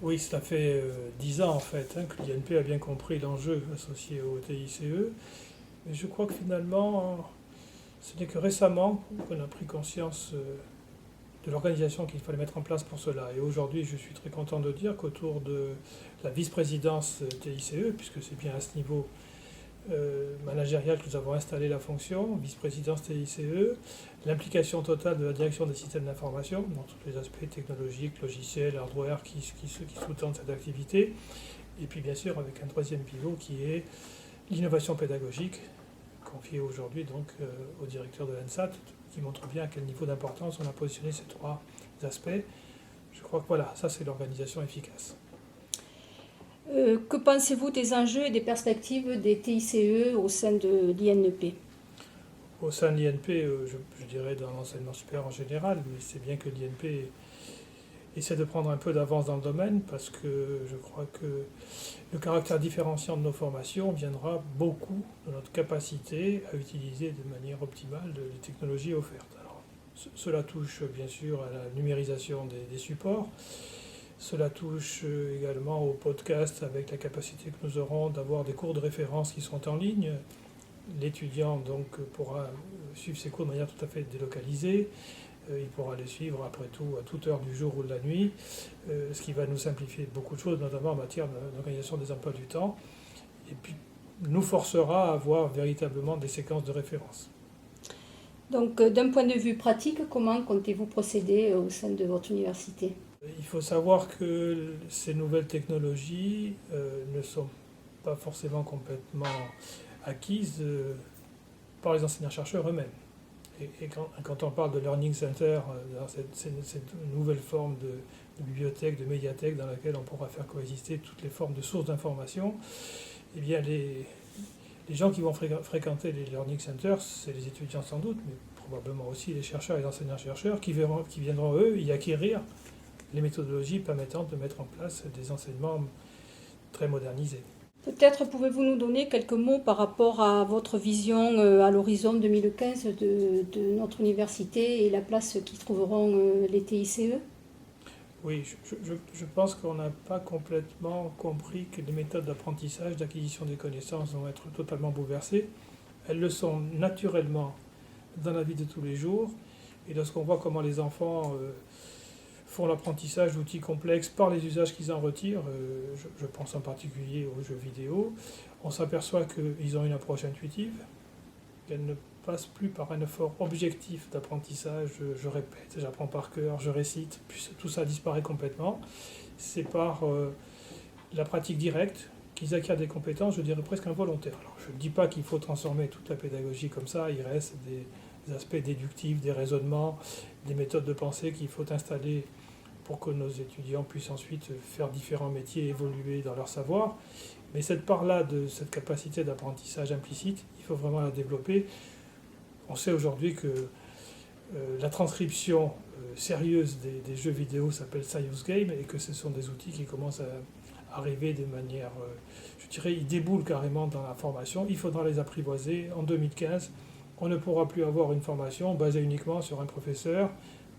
Oui, cela fait 10 ans en fait que l'INP a bien compris l'enjeu associé au TICE. Mais je crois que finalement, ce n'est que récemment qu'on a pris conscience de l'organisation qu'il fallait mettre en place pour cela. Et aujourd'hui, je suis très content de dire qu'autour de la vice-présidence TICE, puisque c'est bien à ce niveau managérial que nous avons installé la fonction, vice-présidence TICE, l'implication totale de la direction des systèmes d'information, dans tous les aspects technologiques, logiciels, hardware qui sous-tendent cette activité, et puis bien sûr avec un troisième pivot qui est l'innovation pédagogique, confiée aujourd'hui donc au directeur de l'ANSAT, qui montre bien à quel niveau d'importance on a positionné ces trois aspects. Je crois que voilà, ça c'est l'organisation efficace. Que pensez-vous des enjeux et des perspectives des TICE au sein de l'INP? Au sein de l'INP, je dirais dans l'enseignement supérieur en général, mais c'est bien que l'INP essaie de prendre un peu d'avance dans le domaine parce que je crois que le caractère différenciant de nos formations viendra beaucoup de notre capacité à utiliser de manière optimale les technologies offertes. Alors, cela touche bien sûr à la numérisation des supports. Cela touche également au podcast avec la capacité que nous aurons d'avoir des cours de référence qui sont en ligne. L'étudiant donc pourra suivre ses cours de manière tout à fait délocalisée. Il pourra les suivre après tout à toute heure du jour ou de la nuit, ce qui va nous simplifier beaucoup de choses, notamment en matière d'organisation des emplois du temps, et puis nous forcera à avoir véritablement des séquences de référence. Donc, d'un point de vue pratique, comment comptez-vous procéder au sein de votre université? Il faut savoir que ces nouvelles technologies ne sont pas forcément complètement acquises par les enseignants-chercheurs eux-mêmes. Et quand on parle de Learning Center, dans cette nouvelle forme de bibliothèque, de médiathèque dans laquelle on pourra faire coexister toutes les formes de sources d'information, eh bien les gens qui vont fréquenter les Learning Centers, c'est les étudiants sans doute, mais probablement aussi les chercheurs et les enseignants-chercheurs qui viendront eux y acquérir les méthodologies permettant de mettre en place des enseignements très modernisés. Peut-être pouvez-vous nous donner quelques mots par rapport à votre vision à l'horizon 2015 de notre université et la place qu'y trouveront les TICE? Oui, je pense qu'on n'a pas complètement compris que les méthodes d'apprentissage, d'acquisition des connaissances vont être totalement bouleversées. Elles le sont naturellement dans la vie de tous les jours. Et lorsqu'on voit comment les enfants font l'apprentissage d'outils complexes par les usages qu'ils en retirent, je pense en particulier aux jeux vidéo, on s'aperçoit qu'ils ont une approche intuitive, qu'elle ne passe plus par un effort objectif d'apprentissage, je répète, j'apprends par cœur, je récite, puis tout ça disparaît complètement. C'est par la pratique directe qu'ils acquièrent des compétences, je dirais presque involontaires. Alors, je ne dis pas qu'il faut transformer toute la pédagogie comme ça, il reste des aspects déductifs, des raisonnements, des méthodes de pensée qu'il faut installer pour que nos étudiants puissent ensuite faire différents métiers, évoluer dans leur savoir. Mais cette part-là, de cette capacité d'apprentissage implicite, il faut vraiment la développer. On sait aujourd'hui que la transcription sérieuse des jeux vidéo s'appelle Serious Game et que ce sont des outils qui commencent à arriver de manière, je dirais, ils déboulent carrément dans la formation. Il faudra les apprivoiser. En 2015, on ne pourra plus avoir une formation basée uniquement sur un professeur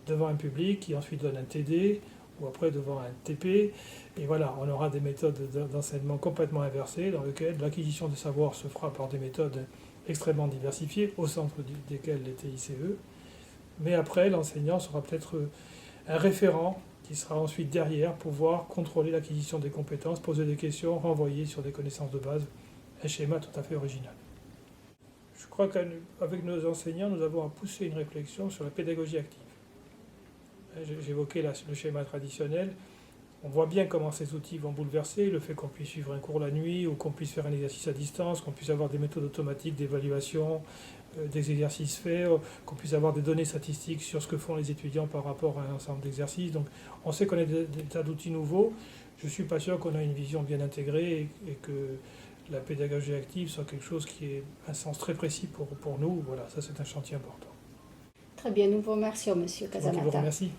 devant un public qui ensuite donne un TD ou après devant un TP. Et voilà, on aura des méthodes d'enseignement complètement inversées dans lesquelles l'acquisition des savoirs se fera par des méthodes extrêmement diversifiées, au centre desquelles les TICE. Mais après, l'enseignant sera peut-être un référent qui sera ensuite derrière pour pouvoir contrôler l'acquisition des compétences, poser des questions, renvoyer sur des connaissances de base. Un schéma tout à fait original. Je crois qu'avec nos enseignants, nous avons à pousser une réflexion sur la pédagogie active. J'évoquais le schéma traditionnel. On voit bien comment ces outils vont bouleverser le fait qu'on puisse suivre un cours la nuit ou qu'on puisse faire un exercice à distance, qu'on puisse avoir des méthodes automatiques d'évaluation des exercices faits, qu'on puisse avoir des données statistiques sur ce que font les étudiants par rapport à un ensemble d'exercices. Donc on sait qu'on a des tas d'outils nouveaux. Je ne suis pas sûr qu'on a une vision bien intégrée et que la pédagogie active soit quelque chose qui ait un sens très précis pour nous. Voilà, ça c'est un chantier important. Très bien, nous vous remercions, Monsieur Donc, je vous Casamata. remercie.